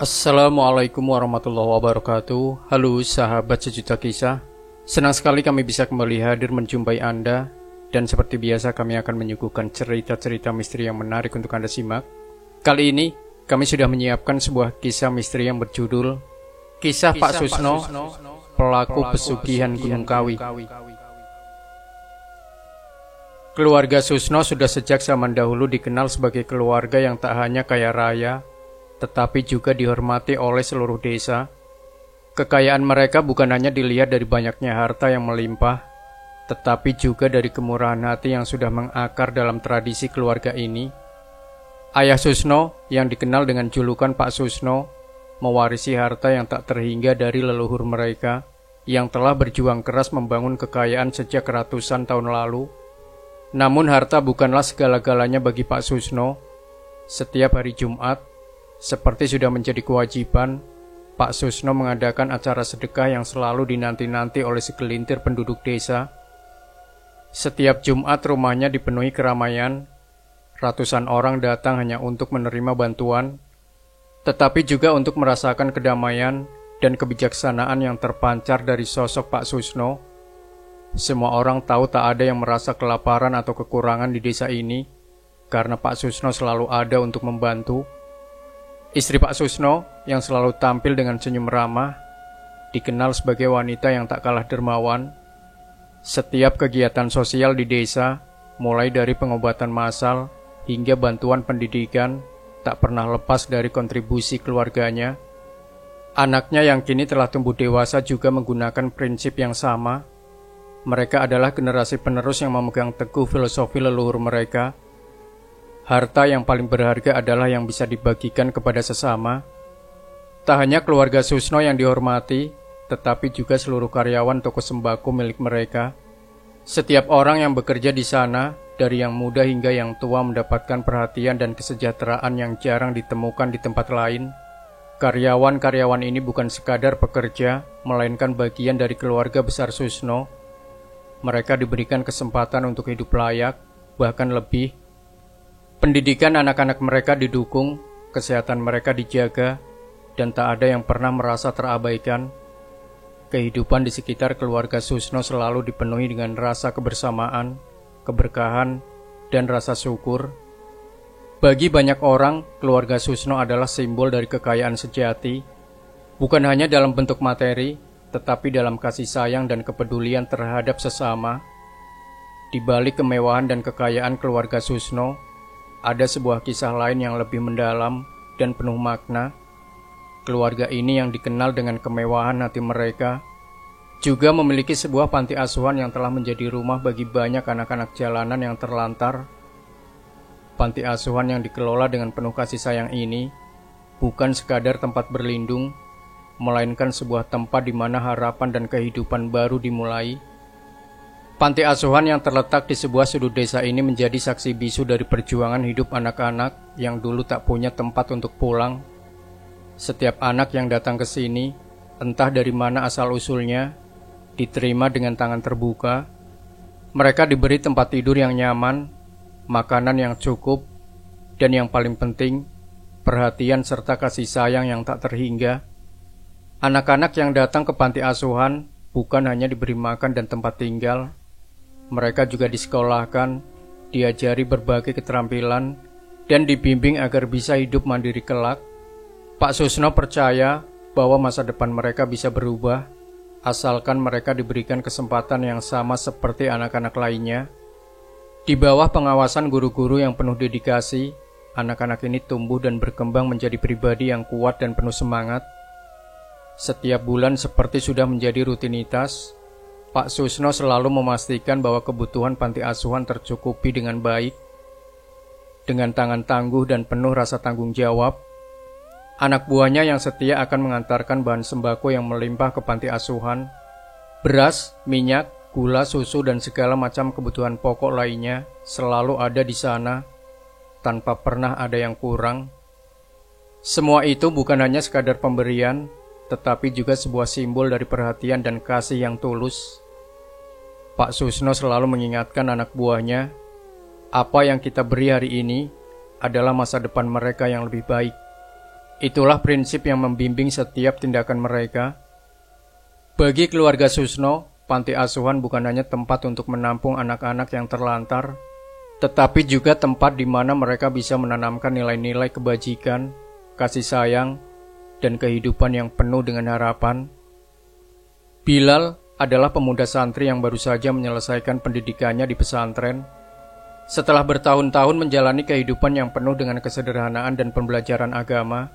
Assalamualaikum warahmatullahi wabarakatuh. Halo sahabat sejuta kisah. Senang sekali kami bisa kembali hadir menjumpai Anda. Dan seperti biasa kami akan menyuguhkan cerita-cerita misteri yang menarik untuk Anda simak. Kali ini kami sudah menyiapkan sebuah kisah misteri yang berjudul Kisah Pak Susno, Pelaku Pesugihan Gunung Kawi. Keluarga Susno sudah sejak zaman dahulu dikenal sebagai keluarga yang tak hanya kaya raya, tetapi juga dihormati oleh seluruh desa. Kekayaan mereka bukan hanya dilihat dari banyaknya harta yang melimpah, tetapi juga dari kemurahan hati yang sudah mengakar dalam tradisi keluarga ini. Ayah Susno, yang dikenal dengan julukan Pak Susno, mewarisi harta yang tak terhingga dari leluhur mereka, yang telah berjuang keras membangun kekayaan sejak ratusan tahun lalu. Namun harta bukanlah segala-galanya bagi Pak Susno. Setiap hari Jumat, seperti sudah menjadi kewajiban, Pak Susno mengadakan acara sedekah yang selalu dinanti-nanti oleh segelintir penduduk desa. Setiap Jumat rumahnya dipenuhi keramaian, ratusan orang datang hanya untuk menerima bantuan, tetapi juga untuk merasakan kedamaian dan kebijaksanaan yang terpancar dari sosok Pak Susno. Semua orang tahu tak ada yang merasa kelaparan atau kekurangan di desa ini, karena Pak Susno selalu ada untuk membantu. Istri Pak Susno, yang selalu tampil dengan senyum ramah, dikenal sebagai wanita yang tak kalah dermawan. Setiap kegiatan sosial di desa, mulai dari pengobatan massal hingga bantuan pendidikan, tak pernah lepas dari kontribusi keluarganya. Anaknya yang kini telah tumbuh dewasa juga menggunakan prinsip yang sama. Mereka adalah generasi penerus yang memegang teguh filosofi leluhur mereka. Harta yang paling berharga adalah yang bisa dibagikan kepada sesama. Tak hanya keluarga Susno yang dihormati, tetapi juga seluruh karyawan toko sembako milik mereka. Setiap orang yang bekerja di sana, dari yang muda hingga yang tua, mendapatkan perhatian dan kesejahteraan yang jarang ditemukan di tempat lain. Karyawan-karyawan ini bukan sekadar pekerja, melainkan bagian dari keluarga besar Susno. Mereka diberikan kesempatan untuk hidup layak, bahkan lebih. Pendidikan anak-anak mereka didukung, kesehatan mereka dijaga, dan tak ada yang pernah merasa terabaikan. Kehidupan di sekitar keluarga Susno selalu dipenuhi dengan rasa kebersamaan, keberkahan, dan rasa syukur. Bagi banyak orang, keluarga Susno adalah simbol dari kekayaan sejati, bukan hanya dalam bentuk materi, tetapi dalam kasih sayang dan kepedulian terhadap sesama. Di balik kemewahan dan kekayaan keluarga Susno, ada sebuah kisah lain yang lebih mendalam dan penuh makna. Keluarga ini yang dikenal dengan kemewahan hati mereka, juga memiliki sebuah panti asuhan yang telah menjadi rumah bagi banyak anak-anak jalanan yang terlantar. Panti asuhan yang dikelola dengan penuh kasih sayang ini bukan sekadar tempat berlindung, melainkan sebuah tempat di mana harapan dan kehidupan baru dimulai. Panti asuhan yang terletak di sebuah sudut desa ini menjadi saksi bisu dari perjuangan hidup anak-anak yang dulu tak punya tempat untuk pulang. Setiap anak yang datang ke sini, entah dari mana asal-usulnya, diterima dengan tangan terbuka. Mereka diberi tempat tidur yang nyaman, makanan yang cukup, dan yang paling penting, perhatian serta kasih sayang yang tak terhingga. Anak-anak yang datang ke panti asuhan bukan hanya diberi makan dan tempat tinggal, mereka juga disekolahkan, diajari berbagai keterampilan, dan dibimbing agar bisa hidup mandiri kelak. Pak Susno percaya bahwa masa depan mereka bisa berubah, asalkan mereka diberikan kesempatan yang sama seperti anak-anak lainnya. Di bawah pengawasan guru-guru yang penuh dedikasi, anak-anak ini tumbuh dan berkembang menjadi pribadi yang kuat dan penuh semangat. Setiap bulan seperti sudah menjadi rutinitas, Pak Susno selalu memastikan bahwa kebutuhan panti asuhan tercukupi dengan baik. Dengan tangan tangguh dan penuh rasa tanggung jawab, anak buahnya yang setia akan mengantarkan bahan sembako yang melimpah ke panti asuhan. Beras, minyak, gula, susu, dan segala macam kebutuhan pokok lainnya selalu ada di sana, tanpa pernah ada yang kurang. Semua itu bukan hanya sekadar pemberian, tetapi juga sebuah simbol dari perhatian dan kasih yang tulus. Pak Susno selalu mengingatkan anak buahnya, apa yang kita beri hari ini adalah masa depan mereka yang lebih baik. Itulah prinsip yang membimbing setiap tindakan mereka. Bagi keluarga Susno, panti asuhan bukan hanya tempat untuk menampung anak-anak yang terlantar, tetapi juga tempat di mana mereka bisa menanamkan nilai-nilai kebajikan, kasih sayang, dan kehidupan yang penuh dengan harapan. Bilal adalah pemuda santri yang baru saja menyelesaikan pendidikannya di pesantren. Setelah bertahun-tahun menjalani kehidupan yang penuh dengan kesederhanaan dan pembelajaran agama,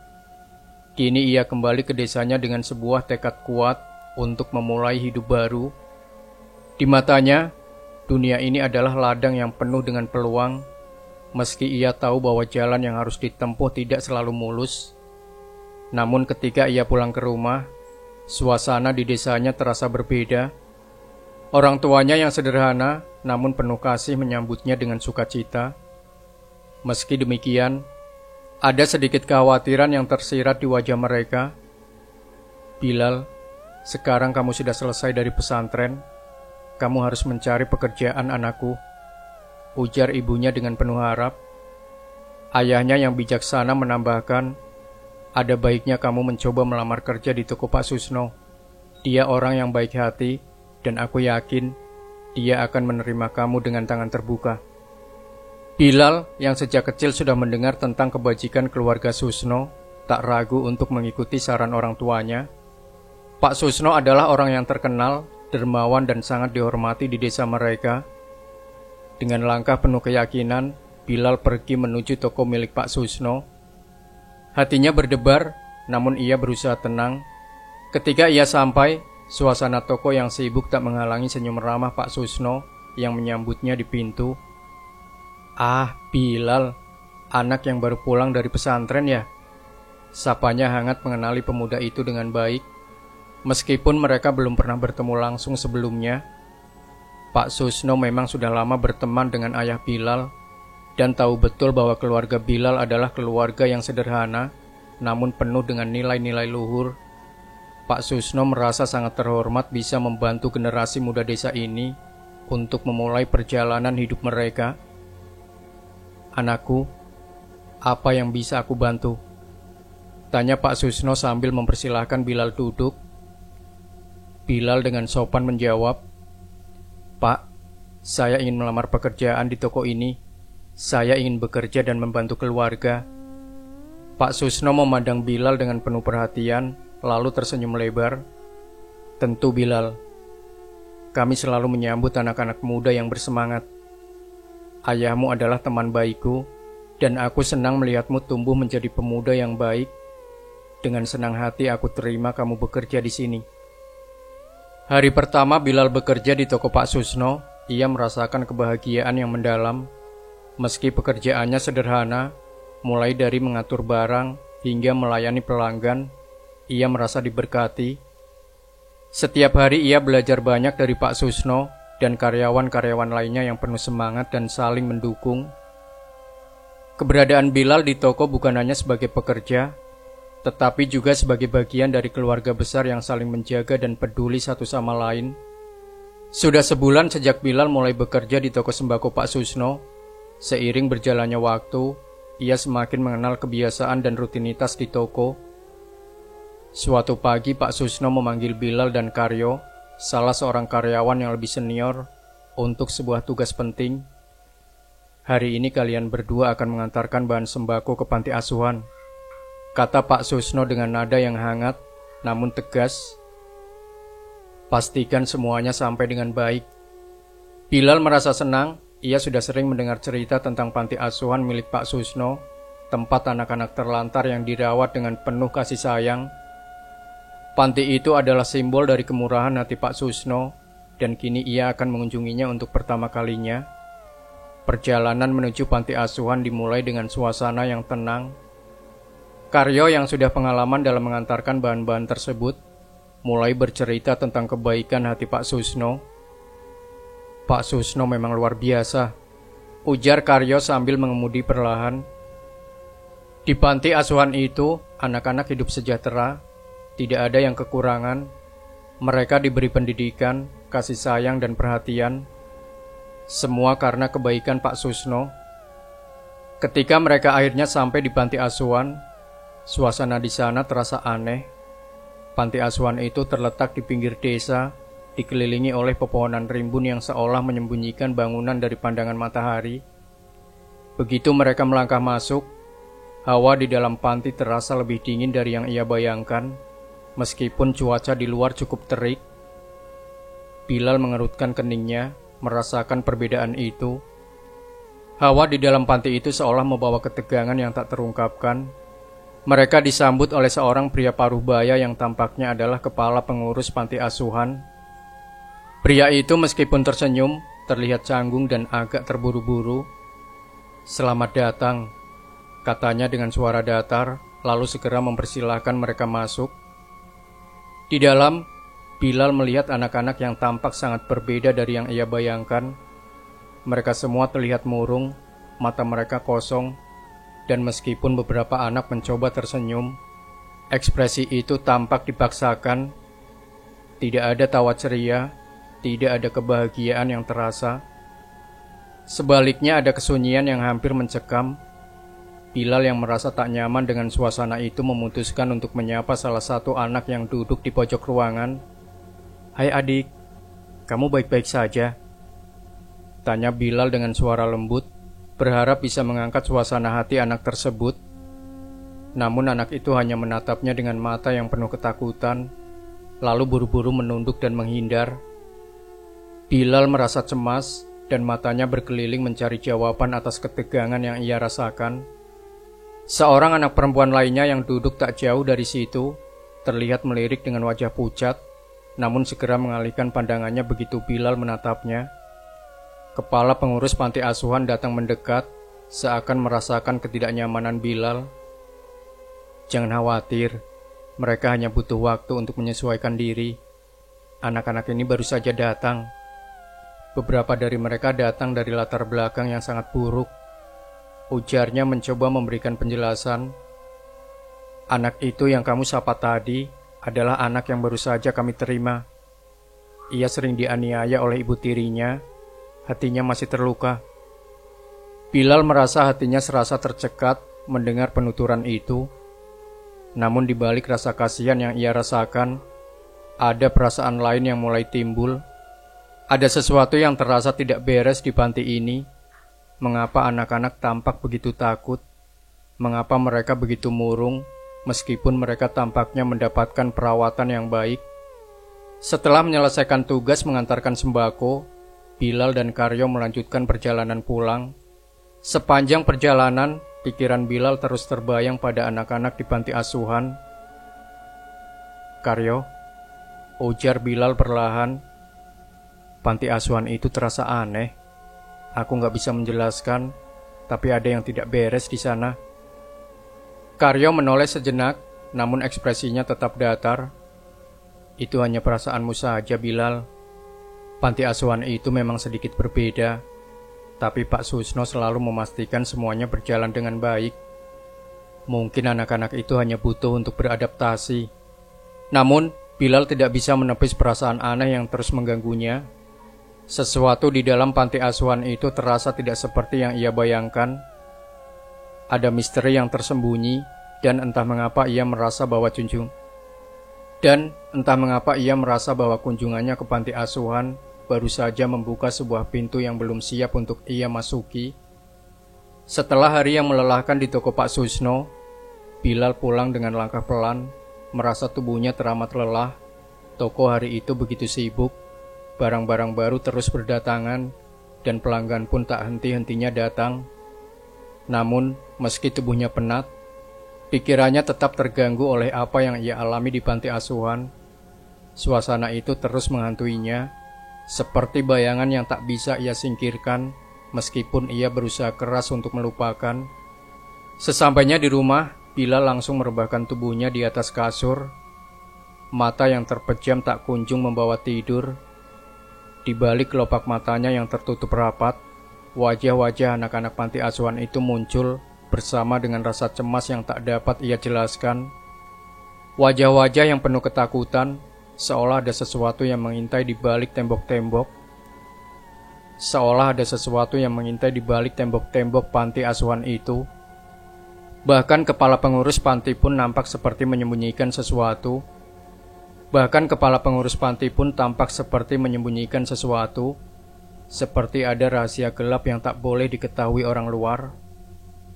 kini ia kembali ke desanya dengan sebuah tekad kuat untuk memulai hidup baru. Di matanya, dunia ini adalah ladang yang penuh dengan peluang, meski ia tahu bahwa jalan yang harus ditempuh tidak selalu mulus. Namun ketika ia pulang ke rumah, suasana di desanya terasa berbeda. Orang tuanya yang sederhana namun penuh kasih menyambutnya dengan sukacita. Meski demikian, ada sedikit kekhawatiran yang tersirat di wajah mereka. Bilal, sekarang kamu sudah selesai dari pesantren. Kamu harus mencari pekerjaan, anakku, ujar ibunya dengan penuh harap. Ayahnya yang bijaksana menambahkan, ada baiknya kamu mencoba melamar kerja di toko Pak Susno. Dia orang yang baik hati, dan aku yakin dia akan menerima kamu dengan tangan terbuka. Bilal yang sejak kecil sudah mendengar tentang kebajikan keluarga Susno, tak ragu untuk mengikuti saran orang tuanya. Pak Susno adalah orang yang terkenal, dermawan dan sangat dihormati di desa mereka. Dengan langkah penuh keyakinan, Bilal pergi menuju toko milik Pak Susno. Hatinya berdebar, namun ia berusaha tenang. Ketika ia sampai, suasana toko yang sibuk tak menghalangi senyum ramah Pak Susno yang menyambutnya di pintu. Ah, Bilal, anak yang baru pulang dari pesantren ya? Sapanya hangat mengenali pemuda itu dengan baik. Meskipun mereka belum pernah bertemu langsung sebelumnya, Pak Susno memang sudah lama berteman dengan ayah Bilal dan tahu betul bahwa keluarga Bilal adalah keluarga yang sederhana namun penuh dengan nilai-nilai luhur. Pak Susno merasa sangat terhormat bisa membantu generasi muda desa ini untuk memulai perjalanan hidup mereka. Anakku, apa yang bisa aku bantu? Tanya Pak Susno sambil mempersilahkan Bilal duduk. Bilal dengan sopan menjawab, Pak, saya ingin melamar pekerjaan di toko ini. Saya ingin bekerja dan membantu keluarga. Pak Susno memandang Bilal dengan penuh perhatian, lalu tersenyum lebar. Tentu Bilal, kami selalu menyambut anak-anak muda yang bersemangat. Ayahmu adalah teman baikku, dan aku senang melihatmu tumbuh menjadi pemuda yang baik. Dengan senang hati aku terima kamu bekerja di sini. Hari pertama Bilal bekerja di toko Pak Susno, ia merasakan kebahagiaan yang mendalam. Meski pekerjaannya sederhana, mulai dari mengatur barang hingga melayani pelanggan, ia merasa diberkati. Setiap hari ia belajar banyak dari Pak Susno dan karyawan-karyawan lainnya yang penuh semangat dan saling mendukung. Keberadaan Bilal di toko bukan hanya sebagai pekerja, tetapi juga sebagai bagian dari keluarga besar yang saling menjaga dan peduli satu sama lain. Sudah sebulan sejak Bilal mulai bekerja di toko sembako Pak Susno. Seiring berjalannya waktu, ia semakin mengenal kebiasaan dan rutinitas di toko. Suatu pagi Pak Susno memanggil Bilal dan Karyo, salah seorang karyawan yang lebih senior, untuk sebuah tugas penting. Hari ini kalian berdua akan mengantarkan bahan sembako ke panti asuhan, kata Pak Susno dengan nada yang hangat namun tegas. Pastikan semuanya sampai dengan baik. Bilal merasa senang, ia sudah sering mendengar cerita tentang panti asuhan milik Pak Susno, tempat anak-anak terlantar yang dirawat dengan penuh kasih sayang. Panti itu adalah simbol dari kemurahan hati Pak Susno, dan kini ia akan mengunjunginya untuk pertama kalinya. Perjalanan menuju panti asuhan dimulai dengan suasana yang tenang. Karyo yang sudah pengalaman dalam mengantarkan bahan-bahan tersebut, mulai bercerita tentang kebaikan hati Pak Susno. Pak Susno memang luar biasa, ujar Karyo sambil mengemudi perlahan. Di panti asuhan itu, anak-anak hidup sejahtera. Tidak ada yang kekurangan. Mereka diberi pendidikan, kasih sayang dan perhatian. Semua karena kebaikan Pak Susno. Ketika mereka akhirnya sampai di panti asuhan, Suasana di sana terasa aneh. Panti asuhan itu terletak di pinggir desa, dikelilingi oleh pepohonan rimbun yang seolah menyembunyikan bangunan dari pandangan matahari. Begitu mereka melangkah masuk, hawa di dalam panti terasa lebih dingin dari yang ia bayangkan, meskipun cuaca di luar cukup terik. Bilal mengerutkan keningnya, merasakan perbedaan itu. Hawa di dalam panti itu seolah membawa ketegangan yang tak terungkapkan. Mereka disambut oleh seorang pria paruh baya yang tampaknya adalah kepala pengurus panti asuhan. Pria itu meskipun tersenyum, terlihat canggung dan agak terburu-buru. "Selamat datang," katanya dengan suara datar, lalu segera mempersilahkan mereka masuk. Di dalam, Bilal melihat anak-anak yang tampak sangat berbeda dari yang ia bayangkan. Mereka semua terlihat murung, mata mereka kosong, dan meskipun beberapa anak mencoba tersenyum, ekspresi itu tampak dipaksakan. Tidak ada tawa ceria, tidak ada kebahagiaan yang terasa. Sebaliknya ada kesunyian yang hampir mencekam. Bilal yang merasa tak nyaman dengan suasana itu memutuskan untuk menyapa salah satu anak yang duduk di pojok ruangan. "Hai adik, kamu baik-baik saja?" tanya Bilal dengan suara lembut, berharap bisa mengangkat suasana hati anak tersebut. Namun anak itu hanya menatapnya dengan mata yang penuh ketakutan, lalu buru-buru menunduk dan menghindar. Bilal merasa cemas dan matanya berkeliling mencari jawaban atas ketegangan yang ia rasakan. Seorang anak perempuan lainnya yang duduk tak jauh dari situ terlihat melirik dengan wajah pucat, namun segera mengalihkan pandangannya begitu Bilal menatapnya. Kepala pengurus panti asuhan datang mendekat, seakan merasakan ketidaknyamanan Bilal. "Jangan khawatir, mereka hanya butuh waktu untuk menyesuaikan diri. Anak-anak ini baru saja datang. Beberapa dari mereka datang dari latar belakang yang sangat buruk," ujarnya mencoba memberikan penjelasan. "Anak itu yang kamu sapa tadi adalah anak yang baru saja kami terima. Ia sering dianiaya oleh ibu tirinya. Hatinya masih terluka." Bilal merasa hatinya serasa tercekat mendengar penuturan itu. Namun di balik rasa kasihan yang ia rasakan, ada perasaan lain yang mulai timbul. Ada sesuatu yang terasa tidak beres di panti ini. Mengapa anak-anak tampak begitu takut? Mengapa mereka begitu murung, meskipun mereka tampaknya mendapatkan perawatan yang baik? Setelah menyelesaikan tugas mengantarkan sembako, Bilal dan Karyo melanjutkan perjalanan pulang. Sepanjang perjalanan, pikiran Bilal terus terbayang pada anak-anak di panti asuhan. "Karyo," ujar Bilal perlahan, "panti asuhan itu terasa aneh. Aku gak bisa menjelaskan, tapi ada yang tidak beres di sana." Karyo menoleh sejenak, namun ekspresinya tetap datar. "Itu hanya perasaanmu saja, Bilal. Panti asuhan itu memang sedikit berbeda, tapi Pak Susno selalu memastikan semuanya berjalan dengan baik. Mungkin anak-anak itu hanya butuh untuk beradaptasi." Namun, Bilal tidak bisa menepis perasaan aneh yang terus mengganggunya. Sesuatu di dalam panti asuhan itu terasa tidak seperti yang ia bayangkan. Ada misteri yang tersembunyi, dan entah mengapa ia merasa bahwa kunjungannya ke panti asuhan baru saja membuka sebuah pintu yang belum siap untuk ia masuki. Setelah hari yang melelahkan di toko Pak Susno, Bilal pulang dengan langkah pelan, merasa tubuhnya teramat lelah. Toko hari itu begitu sibuk, barang-barang baru terus berdatangan, dan pelanggan pun tak henti-hentinya datang. Namun, meski tubuhnya penat, pikirannya tetap terganggu oleh apa yang ia alami di panti asuhan. Suasana itu terus menghantuinya, seperti bayangan yang tak bisa ia singkirkan, meskipun ia berusaha keras untuk melupakan. Sesampainya di rumah, Bilal langsung merebahkan tubuhnya di atas kasur. Mata yang terpejam tak kunjung membawa tidur. Di balik kelopak matanya yang tertutup rapat, wajah-wajah anak-anak panti asuhan itu muncul bersama dengan rasa cemas yang tak dapat ia jelaskan. Wajah-wajah yang penuh ketakutan, seolah ada sesuatu yang mengintai di balik tembok-tembok. Seolah ada sesuatu yang mengintai di balik tembok-tembok panti asuhan itu. Bahkan kepala pengurus panti pun nampak seperti menyembunyikan sesuatu. Seperti ada rahasia gelap yang tak boleh diketahui orang luar.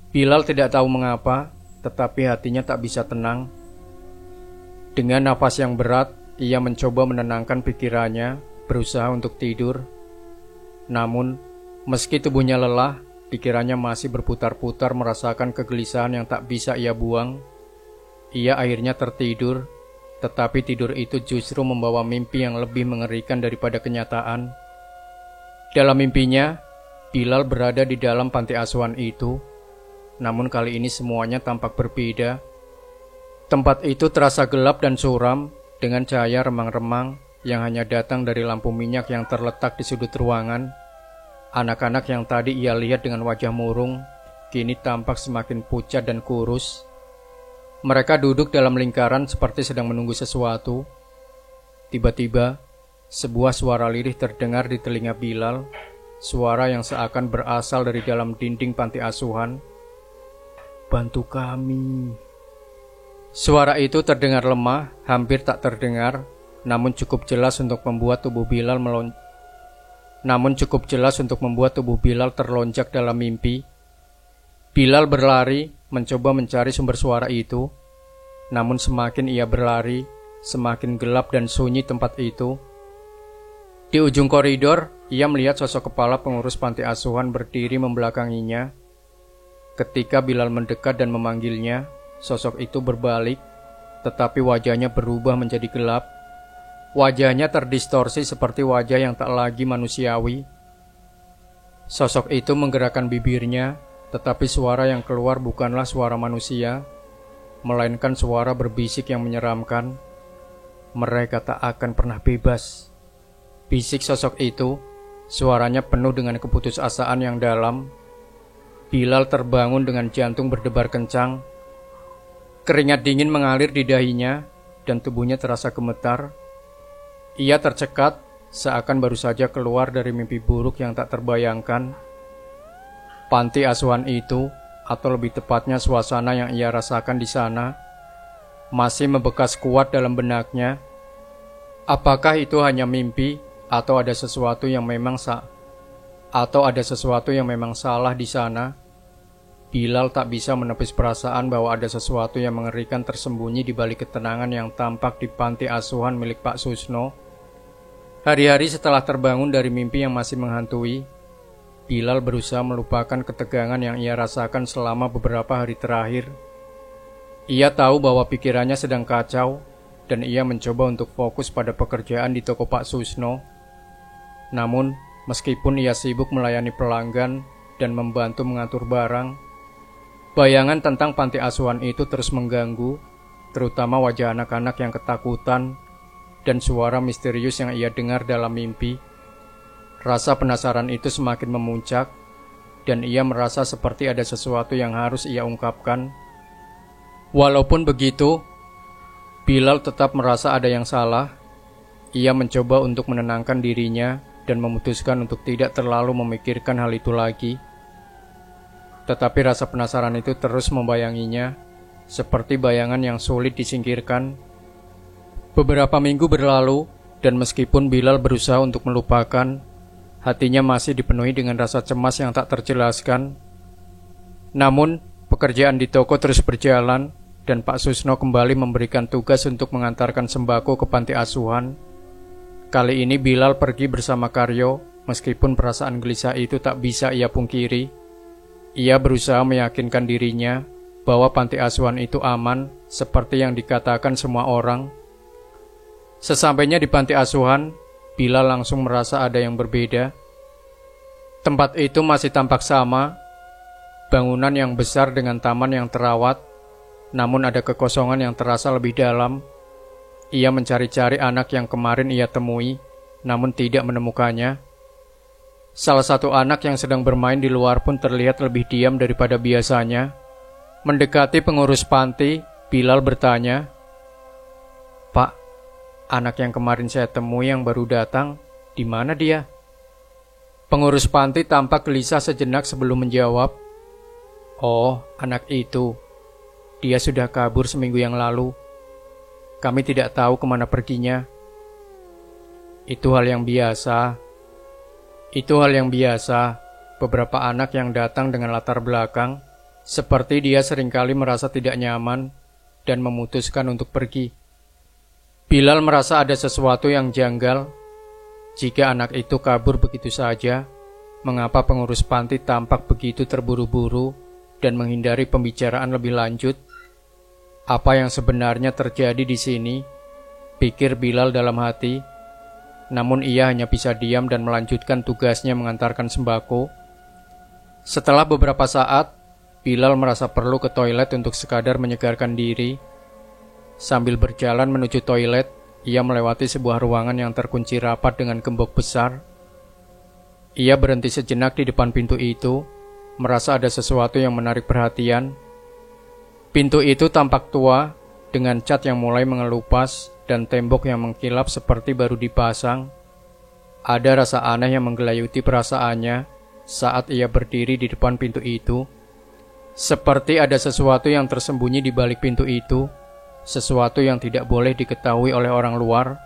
Bilal tidak tahu mengapa, tetapi hatinya tak bisa tenang. Dengan nafas yang berat, ia mencoba menenangkan pikirannya, berusaha untuk tidur. Namun, meski tubuhnya lelah, pikirannya masih berputar-putar merasakan kegelisahan yang tak bisa ia buang. Ia akhirnya tertidur, tetapi tidur itu justru membawa mimpi yang lebih mengerikan daripada kenyataan. Dalam mimpinya, Bilal berada di dalam panti asuhan itu, namun kali ini semuanya tampak berbeda. Tempat itu terasa gelap dan suram, dengan cahaya remang-remang yang hanya datang dari lampu minyak yang terletak di sudut ruangan. Anak-anak yang tadi ia lihat dengan wajah murung, kini tampak semakin pucat dan kurus. Mereka duduk dalam lingkaran seperti sedang menunggu sesuatu. Tiba-tiba, sebuah suara lirih terdengar di telinga Bilal, suara yang seakan berasal dari dalam dinding panti asuhan. "Bantu kami." Suara itu terdengar lemah, hampir tak terdengar, namun cukup jelas untuk membuat tubuh Bilal terlonjak dalam mimpi. Bilal berlari, mencoba mencari sumber suara itu. Namun semakin ia berlari, semakin gelap dan sunyi tempat itu. Di ujung koridor, ia melihat sosok kepala pengurus panti asuhan berdiri membelakanginya. Ketika Bilal mendekat dan memanggilnya, sosok itu berbalik, tetapi wajahnya berubah menjadi gelap. Wajahnya terdistorsi seperti wajah yang tak lagi manusiawi. Sosok itu menggerakkan bibirnya, tetapi suara yang keluar bukanlah suara manusia, melainkan suara berbisik yang menyeramkan. "Mereka tak akan pernah bebas," bisik sosok itu. Suaranya penuh dengan keputusasaan yang dalam. Bilal terbangun dengan jantung berdebar kencang. Keringat dingin mengalir di dahinya, dan tubuhnya terasa gemetar. Ia tercekat, seakan baru saja keluar dari mimpi buruk yang tak terbayangkan. Panti asuhan itu, atau lebih tepatnya suasana yang ia rasakan di sana, masih membekas kuat dalam benaknya. Apakah itu hanya mimpi, atau ada sesuatu yang memang salah di sana? Bilal tak bisa menepis perasaan bahwa ada sesuatu yang mengerikan tersembunyi di balik ketenangan yang tampak di panti asuhan milik Pak Susno. Hari-hari setelah terbangun dari mimpi yang masih menghantui, Bilal berusaha melupakan ketegangan yang ia rasakan selama beberapa hari terakhir. Ia tahu bahwa pikirannya sedang kacau, dan ia mencoba untuk fokus pada pekerjaan di toko Pak Susno. Namun, meskipun ia sibuk melayani pelanggan dan membantu mengatur barang, bayangan tentang panti asuhan itu terus mengganggu, terutama wajah anak-anak yang ketakutan dan suara misterius yang ia dengar dalam mimpi. Rasa penasaran itu semakin memuncak, dan ia merasa seperti ada sesuatu yang harus ia ungkapkan. Walaupun begitu, Bilal tetap merasa ada yang salah. Ia mencoba untuk menenangkan dirinya dan memutuskan untuk tidak terlalu memikirkan hal itu lagi. Tetapi rasa penasaran itu terus membayanginya, seperti bayangan yang sulit disingkirkan. Beberapa minggu berlalu, dan meskipun Bilal berusaha untuk melupakan, hatinya masih dipenuhi dengan rasa cemas yang tak terjelaskan. Namun, pekerjaan di toko terus berjalan, dan Pak Susno kembali memberikan tugas untuk mengantarkan sembako ke panti asuhan. Kali ini Bilal pergi bersama Karyo, meskipun perasaan gelisah itu tak bisa ia pungkiri. Ia berusaha meyakinkan dirinya bahwa panti asuhan itu aman, seperti yang dikatakan semua orang. Sesampainya di panti asuhan, Bilal langsung merasa ada yang berbeda. Tempat itu masih tampak sama, bangunan yang besar dengan taman yang terawat, namun ada kekosongan yang terasa lebih dalam. Ia mencari-cari anak yang kemarin ia temui, namun tidak menemukannya. Salah satu anak yang sedang bermain di luar pun terlihat lebih diam daripada biasanya. Mendekati pengurus panti, Bilal bertanya, "Pak, anak yang kemarin saya temui yang baru datang, di mana dia?" Pengurus panti tampak gelisah sejenak sebelum menjawab, "Oh, anak itu. Dia sudah kabur seminggu yang lalu. Kami tidak tahu kemana perginya. Itu hal yang biasa. Beberapa anak yang datang dengan latar belakang, seperti dia seringkali merasa tidak nyaman dan memutuskan untuk pergi. Bilal merasa ada sesuatu yang janggal. Jika anak itu kabur begitu saja, mengapa pengurus panti tampak begitu terburu-buru dan menghindari pembicaraan lebih lanjut? Apa yang sebenarnya terjadi di sini? Pikir Bilal dalam hati. Namun ia hanya bisa diam dan melanjutkan tugasnya mengantarkan sembako. Setelah beberapa saat, Bilal merasa perlu ke toilet untuk sekadar menyegarkan diri. Sambil berjalan menuju toilet, ia melewati sebuah ruangan yang terkunci rapat dengan gembok besar. Ia berhenti sejenak di depan pintu itu, merasa ada sesuatu yang menarik perhatian. Pintu itu tampak tua, dengan cat yang mulai mengelupas dan tembok yang mengkilap seperti baru dipasang. Ada rasa aneh yang menggelayuti perasaannya saat ia berdiri di depan pintu itu. Seperti ada sesuatu yang tersembunyi di balik pintu itu, sesuatu yang tidak boleh diketahui oleh orang luar.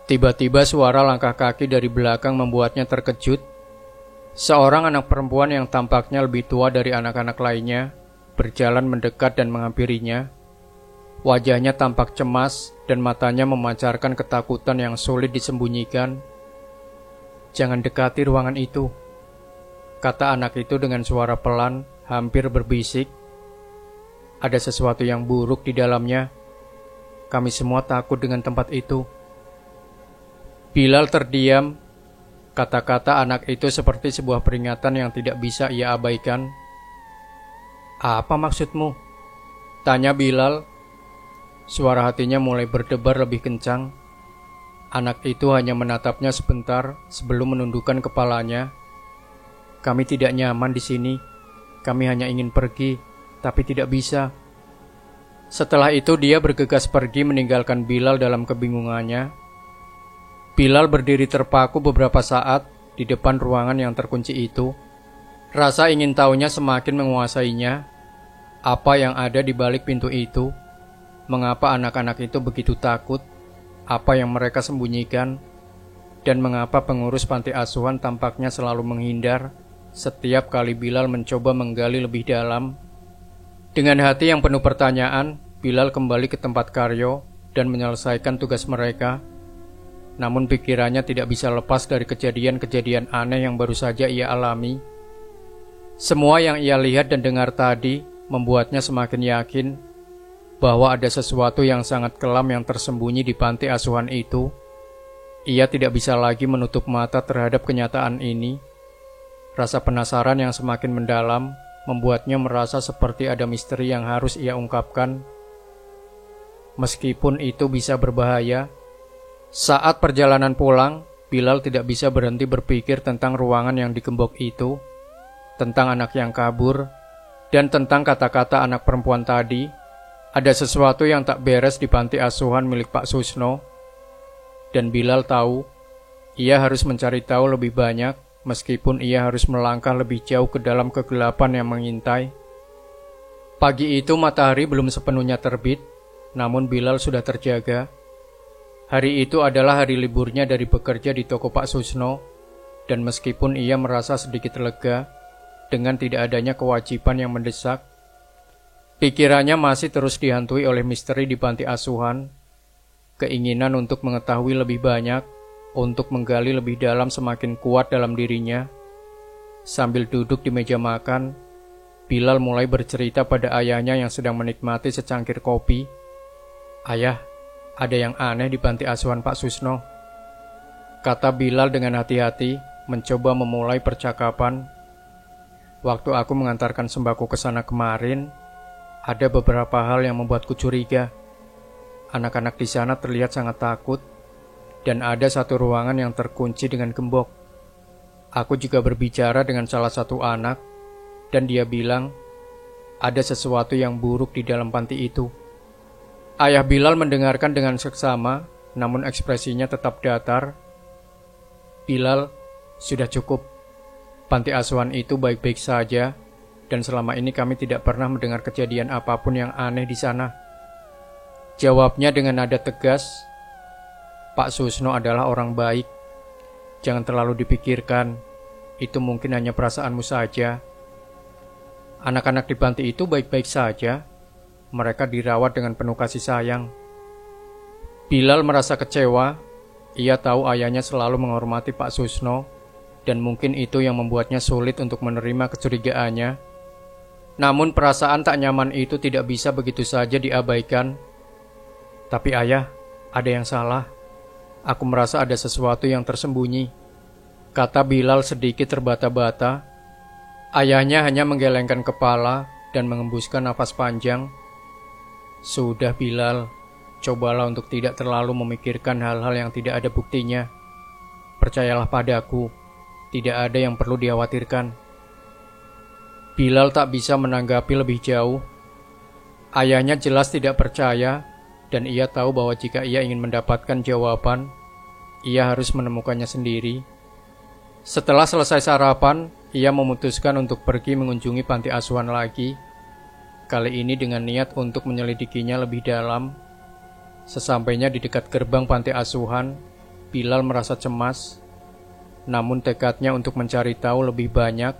Tiba-tiba suara langkah kaki dari belakang membuatnya terkejut. Seorang anak perempuan yang tampaknya lebih tua dari anak-anak lainnya berjalan mendekat dan menghampirinya. Wajahnya tampak cemas dan matanya memancarkan ketakutan yang sulit disembunyikan. "Jangan dekati ruangan itu," kata anak itu dengan suara pelan, hampir berbisik. "Ada sesuatu yang buruk di dalamnya. Kami semua takut dengan tempat itu." Bilal terdiam. Kata-kata anak itu seperti sebuah peringatan yang tidak bisa ia abaikan. "Apa maksudmu?" tanya Bilal. Suara hatinya mulai berdebar lebih kencang. Anak itu hanya menatapnya sebentar sebelum menundukkan kepalanya. "Kami tidak nyaman di sini. Kami hanya ingin pergi, tapi tidak bisa." Setelah itu dia bergegas pergi meninggalkan Bilal dalam kebingungannya. Bilal berdiri terpaku beberapa saat di depan ruangan yang terkunci itu. Rasa ingin tahunya semakin menguasainya. Apa yang ada di balik pintu itu? Mengapa anak-anak itu begitu takut? Apa yang mereka sembunyikan? Dan mengapa pengurus panti asuhan tampaknya selalu menghindar setiap kali Bilal mencoba menggali lebih dalam? Dengan hati yang penuh pertanyaan, Bilal kembali ke tempat Karyo dan menyelesaikan tugas mereka. Namun pikirannya tidak bisa lepas dari kejadian-kejadian aneh yang baru saja ia alami. Semua yang ia lihat dan dengar tadi membuatnya semakin yakin bahwa ada sesuatu yang sangat kelam yang tersembunyi di panti asuhan itu. Ia tidak bisa lagi menutup mata terhadap kenyataan ini. Rasa penasaran yang semakin mendalam membuatnya merasa seperti ada misteri yang harus ia ungkapkan. Meskipun itu bisa berbahaya. Saat perjalanan pulang, Bilal tidak bisa berhenti berpikir tentang ruangan yang digembok itu, tentang anak yang kabur, dan tentang kata-kata anak perempuan tadi. Ada sesuatu yang tak beres di panti asuhan milik Pak Susno. Dan Bilal tahu, ia harus mencari tahu lebih banyak, meskipun ia harus melangkah lebih jauh ke dalam kegelapan yang mengintai. Pagi itu matahari belum sepenuhnya terbit, namun Bilal sudah terjaga. Hari itu adalah hari liburnya dari bekerja di toko Pak Susno, dan meskipun ia merasa sedikit lega dengan tidak adanya kewajiban yang mendesak, pikirannya masih terus dihantui oleh misteri di panti asuhan. Keinginan untuk mengetahui lebih banyak, untuk menggali lebih dalam semakin kuat dalam dirinya. Sambil duduk di meja makan, Bilal mulai bercerita pada ayahnya yang sedang menikmati secangkir kopi. "Ayah, ada yang aneh di panti asuhan Pak Susno," kata Bilal dengan hati-hati, mencoba memulai percakapan. "Waktu aku mengantarkan sembako ke sana kemarin, ada beberapa hal yang membuatku curiga. Anak-anak di sana terlihat sangat takut, dan ada satu ruangan yang terkunci dengan gembok. Aku juga berbicara dengan salah satu anak, dan dia bilang ada sesuatu yang buruk di dalam panti itu." Ayah Bilal mendengarkan dengan seksama, namun ekspresinya tetap datar. "Bilal, sudah cukup. Panti asuhan itu baik-baik saja, dan selama ini kami tidak pernah mendengar kejadian apapun yang aneh di sana. Jawabnya dengan nada tegas, Pak Susno adalah orang baik. Jangan terlalu dipikirkan, itu mungkin hanya perasaanmu saja. Anak-anak di panti itu baik-baik saja. Mereka dirawat dengan penuh kasih sayang. Bilal merasa kecewa. Ia tahu ayahnya selalu menghormati Pak Susno, dan mungkin itu yang membuatnya sulit untuk menerima kecurigaannya. Namun perasaan tak nyaman itu tidak bisa begitu saja diabaikan. Tapi ayah, ada yang salah. Aku merasa ada sesuatu yang tersembunyi, kata Bilal sedikit terbata-bata. Ayahnya hanya menggelengkan kepala dan mengembuskan nafas panjang. Sudah Bilal, cobalah untuk tidak terlalu memikirkan hal-hal yang tidak ada buktinya. Percayalah padaku, tidak ada yang perlu dikhawatirkan. Bilal tak bisa menanggapi lebih jauh. Ayahnya jelas tidak percaya, dan ia tahu bahwa jika ia ingin mendapatkan jawaban, ia harus menemukannya sendiri. Setelah selesai sarapan, ia memutuskan untuk pergi mengunjungi panti asuhan lagi. Kali ini dengan niat untuk menyelidikinya lebih dalam. Sesampainya di dekat gerbang panti asuhan, Bilal merasa cemas. Namun tekadnya untuk mencari tahu lebih banyak,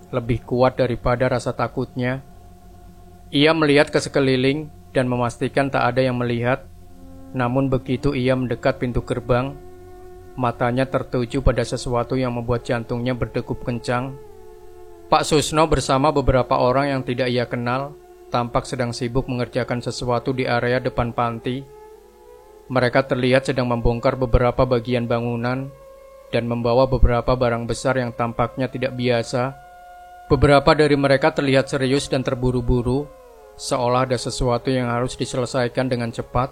lebih kuat daripada rasa takutnya. Ia melihat ke sekeliling dan memastikan tak ada yang melihat. Namun begitu ia mendekat pintu gerbang, matanya tertuju pada sesuatu yang membuat jantungnya berdegup kencang. Pak Susno bersama beberapa orang yang tidak ia kenal tampak sedang sibuk mengerjakan sesuatu di area depan panti. Mereka terlihat sedang membongkar beberapa bagian bangunan dan membawa beberapa barang besar yang tampaknya tidak biasa. Beberapa dari mereka terlihat serius dan terburu-buru, seolah ada sesuatu yang harus diselesaikan dengan cepat.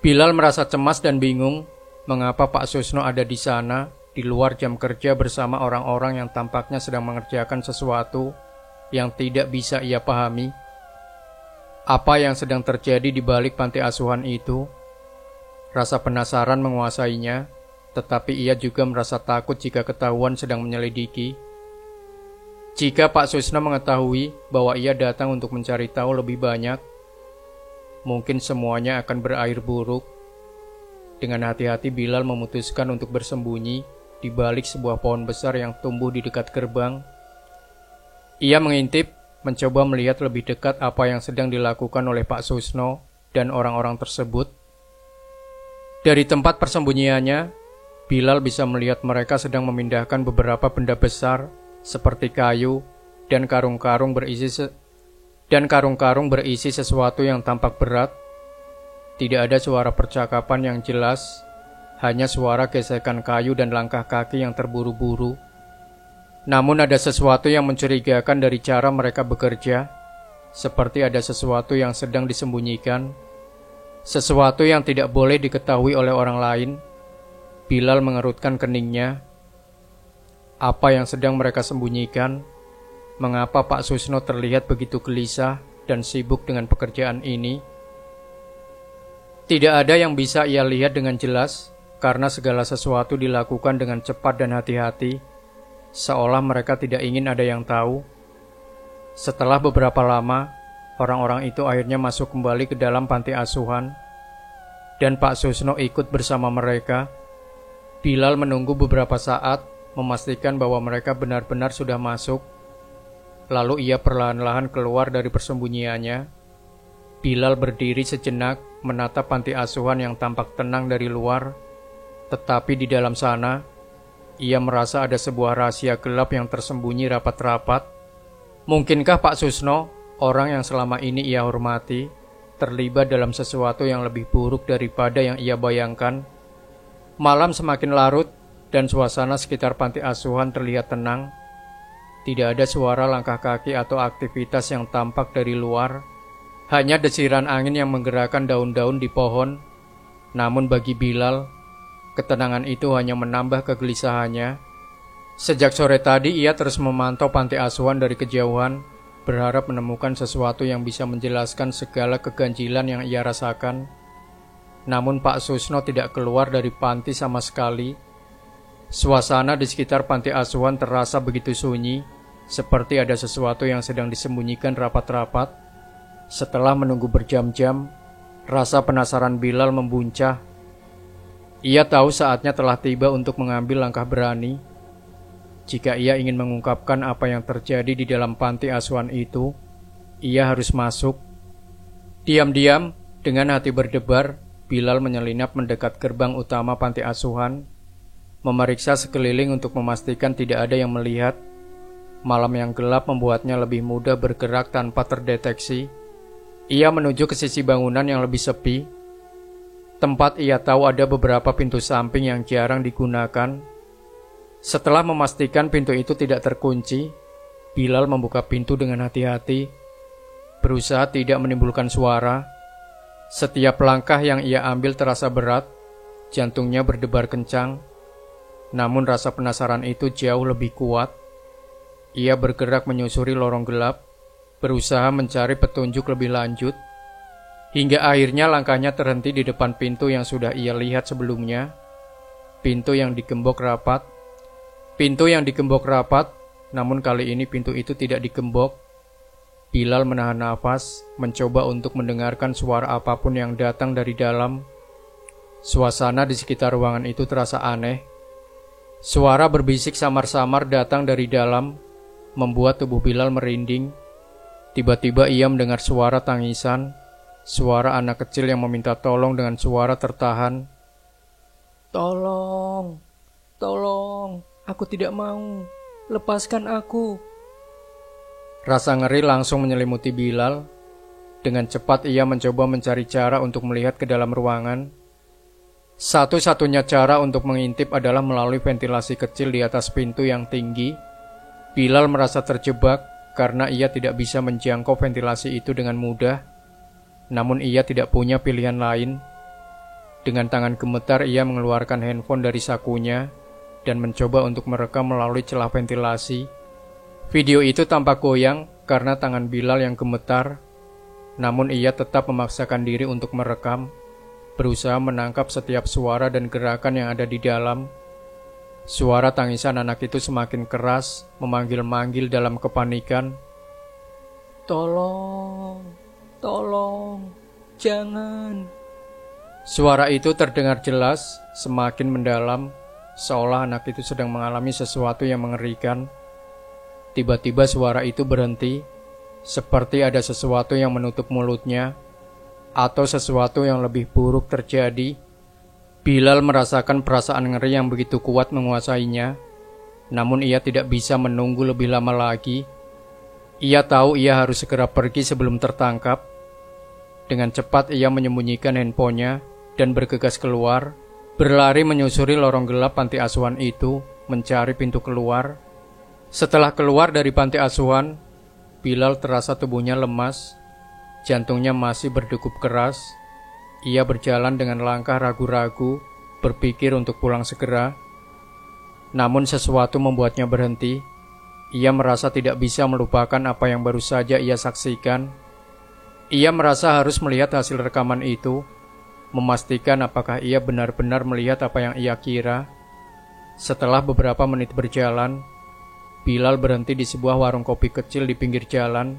Bilal merasa cemas dan bingung. Mengapa Pak Susno ada di sana, di luar jam kerja bersama orang-orang yang tampaknya sedang mengerjakan sesuatu yang tidak bisa ia pahami? Apa yang sedang terjadi di balik panti asuhan itu? Rasa penasaran menguasainya, tetapi ia juga merasa takut jika ketahuan sedang menyelidiki. Jika Pak Susno mengetahui bahwa ia datang untuk mencari tahu lebih banyak, mungkin semuanya akan berakhir buruk. Dengan hati-hati Bilal memutuskan untuk bersembunyi di balik sebuah pohon besar yang tumbuh di dekat gerbang. Ia mengintip, mencoba melihat lebih dekat apa yang sedang dilakukan oleh Pak Susno dan orang-orang tersebut. Dari tempat persembunyiannya, Bilal bisa melihat mereka sedang memindahkan beberapa benda besar seperti kayu dan karung-karung berisi sesuatu yang tampak berat. Tidak ada suara percakapan yang jelas, hanya suara gesekan kayu dan langkah kaki yang terburu-buru. Namun ada sesuatu yang mencurigakan dari cara mereka bekerja, seperti ada sesuatu yang sedang disembunyikan, sesuatu yang tidak boleh diketahui oleh orang lain. Bilal mengerutkan keningnya. Apa yang sedang mereka sembunyikan? Mengapa Pak Susno terlihat begitu gelisah dan sibuk dengan pekerjaan ini? Tidak ada yang bisa ia lihat dengan jelas, karena segala sesuatu dilakukan dengan cepat dan hati-hati, seolah mereka tidak ingin ada yang tahu. Setelah beberapa lama, orang-orang itu akhirnya masuk kembali ke dalam panti asuhan, dan Pak Susno ikut bersama mereka. Bilal menunggu beberapa saat, memastikan bahwa mereka benar-benar sudah masuk. Lalu ia perlahan-lahan keluar dari persembunyiannya. Bilal berdiri sejenak, menatap panti asuhan yang tampak tenang dari luar. Tetapi di dalam sana, ia merasa ada sebuah rahasia gelap yang tersembunyi rapat-rapat. Mungkinkah Pak Susno, orang yang selama ini ia hormati, terlibat dalam sesuatu yang lebih buruk daripada yang ia bayangkan? Malam semakin larut, dan suasana sekitar panti asuhan terlihat tenang. Tidak ada suara langkah kaki atau aktivitas yang tampak dari luar. Hanya desiran angin yang menggerakkan daun-daun di pohon. Namun bagi Bilal, ketenangan itu hanya menambah kegelisahannya. Sejak sore tadi ia terus memantau panti asuhan dari kejauhan, berharap menemukan sesuatu yang bisa menjelaskan segala keganjilan yang ia rasakan. Namun Pak Susno tidak keluar dari panti sama sekali. Suasana di sekitar panti asuhan terasa begitu sunyi. seperti ada sesuatu yang sedang disembunyikan rapat-rapat. Setelah menunggu berjam-jam, rasa penasaran Bilal membuncah. Ia tahu saatnya telah tiba untuk mengambil langkah berani. Jika ia ingin mengungkapkan apa yang terjadi di dalam panti asuhan itu, ia harus masuk. Diam-diam, dengan hati berdebar, Bilal menyelinap mendekat gerbang utama panti asuhan, memeriksa sekeliling untuk memastikan tidak ada yang melihat. Malam yang gelap membuatnya lebih mudah bergerak tanpa terdeteksi. Ia menuju ke sisi bangunan yang lebih sepi. Tempat ia tahu ada beberapa pintu samping yang jarang digunakan. Setelah memastikan pintu itu tidak terkunci, Bilal membuka pintu dengan hati-hati, berusaha tidak menimbulkan suara. Setiap langkah yang ia ambil terasa berat, jantungnya berdebar kencang. Namun rasa penasaran itu jauh lebih kuat. Ia bergerak menyusuri lorong gelap, berusaha mencari petunjuk lebih lanjut, hingga akhirnya langkahnya terhenti di depan pintu yang sudah ia lihat sebelumnya. Pintu yang digembok rapat. Namun kali ini pintu itu tidak digembok. Bilal menahan nafas, mencoba untuk mendengarkan suara apapun yang datang dari dalam. Suasana di sekitar ruangan itu terasa aneh. Suara berbisik samar-samar datang dari dalam, membuat tubuh Bilal merinding. Tiba-tiba ia mendengar suara tangisan, suara anak kecil yang meminta tolong dengan suara tertahan. "Tolong, tolong, aku tidak mau, lepaskan aku." Rasa ngeri langsung menyelimuti Bilal. Dengan cepat ia mencoba mencari cara untuk melihat ke dalam ruangan. Satu-satunya cara untuk mengintip adalah melalui ventilasi kecil di atas pintu yang tinggi. Bilal merasa terjebak karena ia tidak bisa menjangkau ventilasi itu dengan mudah. Namun ia tidak punya pilihan lain. Dengan tangan gemetar ia mengeluarkan handphone dari sakunya dan mencoba untuk merekam melalui celah ventilasi. Video itu tampak goyang karena tangan Bilal yang gemetar. Namun ia tetap memaksakan diri untuk merekam, berusaha menangkap setiap suara dan gerakan yang ada di dalam. Suara tangisan anak itu semakin keras, memanggil-manggil dalam kepanikan. "Tolong, tolong, jangan." Suara itu terdengar jelas, semakin mendalam, seolah anak itu sedang mengalami sesuatu yang mengerikan. Tiba-tiba suara itu berhenti, seperti ada sesuatu yang menutup mulutnya, atau sesuatu yang lebih buruk terjadi. Bilal merasakan perasaan ngeri yang begitu kuat menguasainya, namun ia tidak bisa menunggu lebih lama lagi. Ia tahu ia harus segera pergi sebelum tertangkap. Dengan cepat ia menyembunyikan handphonenya dan bergegas keluar, berlari menyusuri lorong gelap panti asuhan itu, mencari pintu keluar. Setelah keluar dari panti asuhan, Bilal terasa tubuhnya lemas, jantungnya masih berdegup keras. Ia berjalan dengan langkah ragu-ragu, berpikir untuk pulang segera. Namun sesuatu membuatnya berhenti. Ia merasa tidak bisa melupakan apa yang baru saja ia saksikan. Ia merasa harus melihat hasil rekaman itu, memastikan apakah ia benar-benar melihat apa yang ia kira. Setelah beberapa menit berjalan, Bilal berhenti di sebuah warung kopi kecil di pinggir jalan.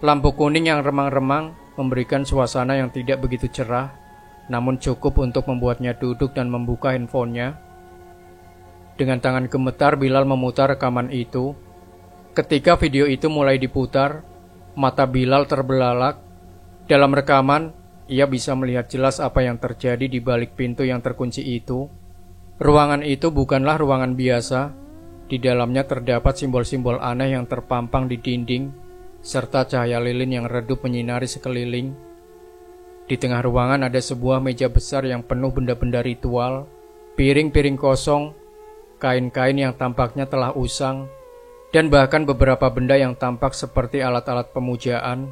Lampu kuning yang remang-remang memberikan suasana yang tidak begitu cerah, namun cukup untuk membuatnya duduk dan membuka handphonenya. Dengan tangan gemetar Bilal memutar rekaman itu. Ketika video itu mulai diputar, mata Bilal terbelalak. Dalam rekaman, ia bisa melihat jelas apa yang terjadi di balik pintu yang terkunci itu. Ruangan itu bukanlah ruangan biasa. Di dalamnya terdapat simbol-simbol aneh yang terpampang di dinding, serta cahaya lilin yang redup menyinari sekeliling. Di tengah ruangan ada sebuah meja besar yang penuh benda-benda ritual, piring-piring kosong, kain-kain yang tampaknya telah usang, dan bahkan beberapa benda yang tampak seperti alat-alat pemujaan.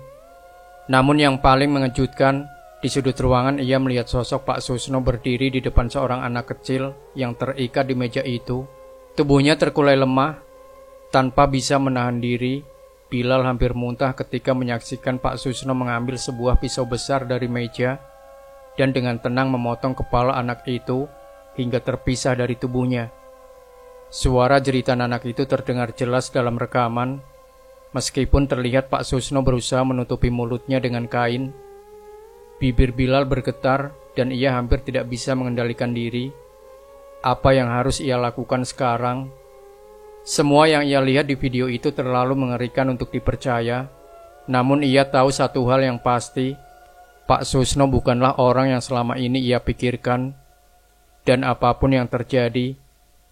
Namun yang paling mengejutkan, di sudut ruangan ia melihat sosok Pak Susno berdiri di depan seorang anak kecil yang terikat di meja itu. Tubuhnya terkulai lemah, tanpa bisa menahan diri. Bilal hampir muntah ketika menyaksikan Pak Susno mengambil sebuah pisau besar dari meja dan dengan tenang memotong kepala anak itu hingga terpisah dari tubuhnya. Suara jeritan anak itu terdengar jelas dalam rekaman, meskipun terlihat Pak Susno berusaha menutupi mulutnya dengan kain. Bibir Bilal bergetar dan ia hampir tidak bisa mengendalikan diri. Apa yang harus ia lakukan sekarang? Semua yang ia lihat di video itu terlalu mengerikan untuk dipercaya. Namun ia tahu satu hal yang pasti, Pak Susno bukanlah orang yang selama ini ia pikirkan. Dan apapun yang terjadi,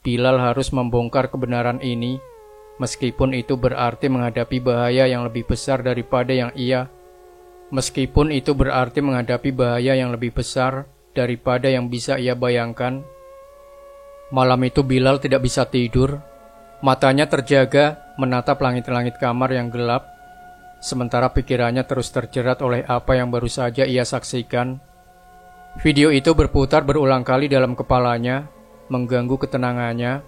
Bilal harus membongkar kebenaran ini, meskipun itu berarti menghadapi bahaya yang lebih besar daripada yang ia bisa ia bayangkan. Malam itu Bilal tidak bisa tidur. Matanya terjaga menatap langit-langit kamar yang gelap, sementara pikirannya terus terjerat oleh apa yang baru saja ia saksikan. Video itu berputar berulang kali dalam kepalanya, mengganggu ketenangannya.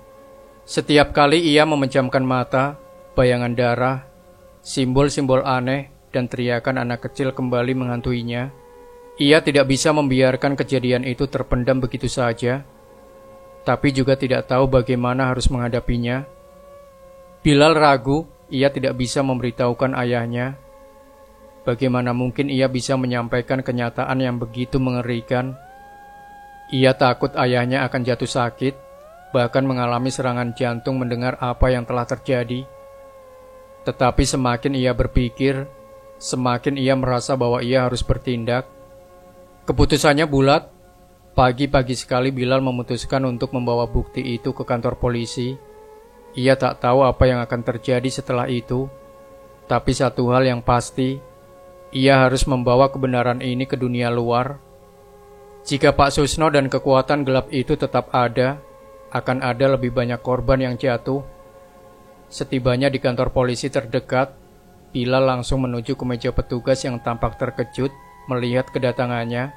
Setiap kali ia memejamkan mata, bayangan darah, simbol-simbol aneh, dan teriakan anak kecil kembali menghantuinya. Ia tidak bisa membiarkan kejadian itu terpendam begitu saja, tapi juga tidak tahu bagaimana harus menghadapinya. Bilal ragu, ia tidak bisa memberitahukan ayahnya. Bagaimana mungkin ia bisa menyampaikan kenyataan yang begitu mengerikan? Ia takut ayahnya akan jatuh sakit, bahkan mengalami serangan jantung mendengar apa yang telah terjadi. Tetapi semakin ia berpikir, semakin ia merasa bahwa ia harus bertindak. Keputusannya bulat. Pagi-pagi sekali Bilal memutuskan untuk membawa bukti itu ke kantor polisi. Ia tak tahu apa yang akan terjadi setelah itu, tapi satu hal yang pasti, ia harus membawa kebenaran ini ke dunia luar. Jika Pak Susno dan kekuatan gelap itu tetap ada, akan ada lebih banyak korban yang jatuh. Setibanya di kantor polisi terdekat, Bilal langsung menuju ke meja petugas yang tampak terkejut melihat kedatangannya.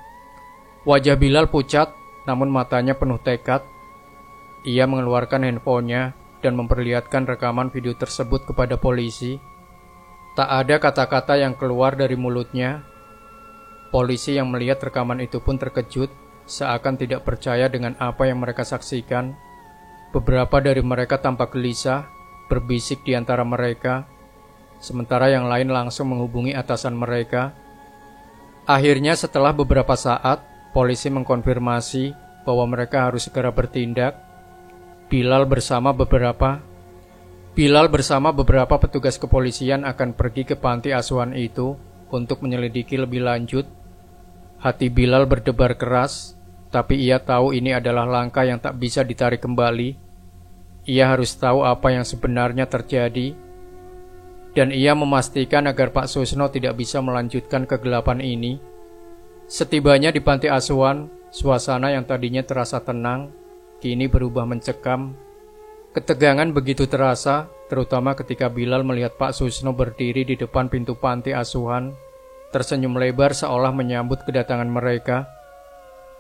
Wajah Bilal pucat, namun matanya penuh tekad. Ia mengeluarkan handphonenya dan memperlihatkan rekaman video tersebut kepada polisi. Tak ada kata-kata yang keluar dari mulutnya. Polisi yang melihat rekaman itu pun terkejut, seakan tidak percaya dengan apa yang mereka saksikan. Beberapa dari mereka tampak gelisah, berbisik di antara mereka, sementara yang lain langsung menghubungi atasan mereka. Akhirnya setelah beberapa saat, polisi mengkonfirmasi bahwa mereka harus segera bertindak. Bilal bersama beberapa petugas kepolisian akan pergi ke panti asuhan itu untuk menyelidiki lebih lanjut. Hati Bilal berdebar keras, tapi ia tahu ini adalah langkah yang tak bisa ditarik kembali. Ia harus tahu apa yang sebenarnya terjadi, dan ia memastikan agar Pak Susno tidak bisa melanjutkan kegelapan ini. Setibanya di panti asuhan, suasana yang tadinya terasa tenang, kini berubah mencekam. Ketegangan begitu terasa, terutama ketika Bilal melihat Pak Susno berdiri di depan pintu panti asuhan, tersenyum lebar seolah menyambut kedatangan mereka.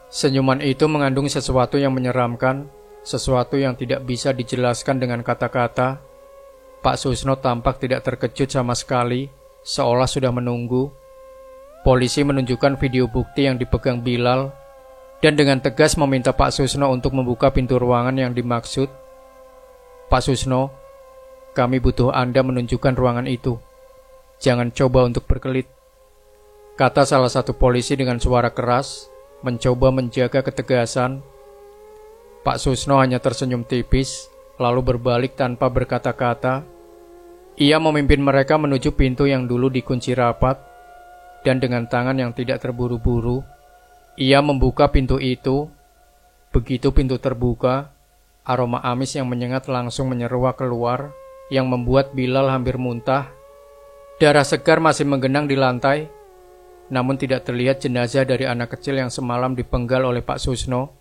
Senyuman itu mengandung sesuatu yang menyeramkan, sesuatu yang tidak bisa dijelaskan dengan kata-kata. Pak Susno tampak tidak terkejut sama sekali, seolah sudah menunggu. Polisi menunjukkan video bukti yang dipegang Bilal, dan dengan tegas meminta Pak Susno untuk membuka pintu ruangan yang dimaksud. Pak Susno, kami butuh Anda menunjukkan ruangan itu. Jangan coba untuk berkelit, kata salah satu polisi dengan suara keras, mencoba menjaga ketegasan. Pak Susno hanya tersenyum tipis, lalu berbalik tanpa berkata-kata. Ia memimpin mereka menuju pintu yang dulu dikunci rapat, dan dengan tangan yang tidak terburu-buru, ia membuka pintu itu. Begitu pintu terbuka, aroma amis yang menyengat langsung menyeruak keluar, yang membuat Bilal hampir muntah. Darah segar masih menggenang di lantai, namun tidak terlihat jenazah dari anak kecil yang semalam dipenggal oleh Pak Susno.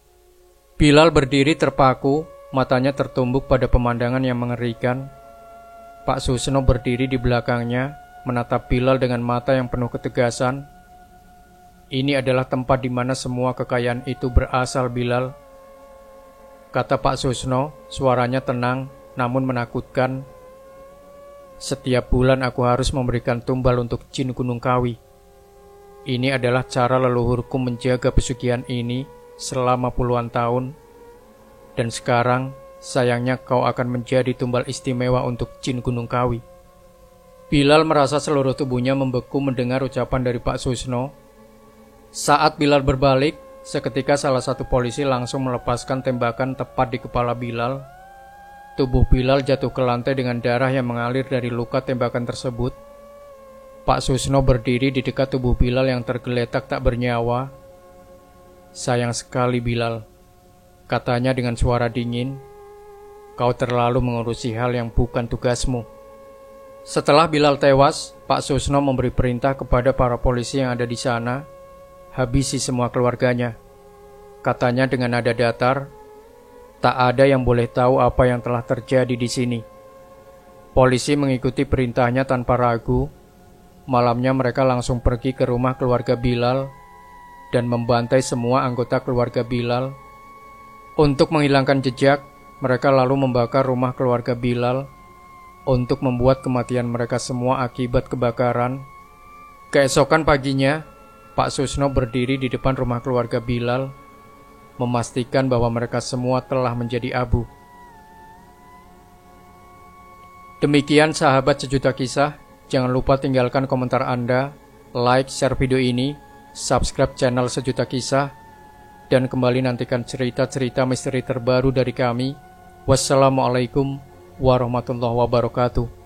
Bilal berdiri terpaku, matanya tertumbuk pada pemandangan yang mengerikan. Pak Susno berdiri di belakangnya, menatap Bilal dengan mata yang penuh ketegasan. Ini adalah tempat di mana semua kekayaan itu berasal, Bilal, kata Pak Susno, suaranya tenang namun menakutkan. Setiap bulan aku harus memberikan tumbal untuk jin Gunung Kawi. Ini adalah cara leluhurku menjaga pesugihan ini selama puluhan tahun. Dan sekarang, sayangnya kau akan menjadi tumbal istimewa untuk jin Gunung Kawi. Bilal merasa seluruh tubuhnya membeku mendengar ucapan dari Pak Susno. Saat Bilal berbalik, seketika salah satu polisi langsung melepaskan tembakan tepat di kepala Bilal. Tubuh Bilal jatuh ke lantai dengan darah yang mengalir dari luka tembakan tersebut. Pak Susno berdiri di dekat tubuh Bilal yang tergeletak tak bernyawa. "Sayang sekali Bilal," katanya dengan suara dingin. "Kau terlalu mengurusi hal yang bukan tugasmu." Setelah Bilal tewas, Pak Susno memberi perintah kepada para polisi yang ada di sana, "Habisi semua keluarganya." Katanya dengan nada datar, "Tak ada yang boleh tahu apa yang telah terjadi di sini." Polisi mengikuti perintahnya tanpa ragu. Malamnya mereka langsung pergi ke rumah keluarga Bilal dan membantai semua anggota keluarga Bilal. Untuk menghilangkan jejak, mereka lalu membakar rumah keluarga Bilal untuk membuat kematian mereka semua akibat kebakaran. Keesokan paginya, Pak Susno berdiri di depan rumah keluarga Bilal, memastikan bahwa mereka semua telah menjadi abu. Demikian sahabat sejuta kisah, jangan lupa tinggalkan komentar Anda, like, share video ini, subscribe channel Sejuta Kisah, dan kembali nantikan cerita-cerita misteri terbaru dari kami. Wassalamualaikum warahmatullahi wabarakatuh.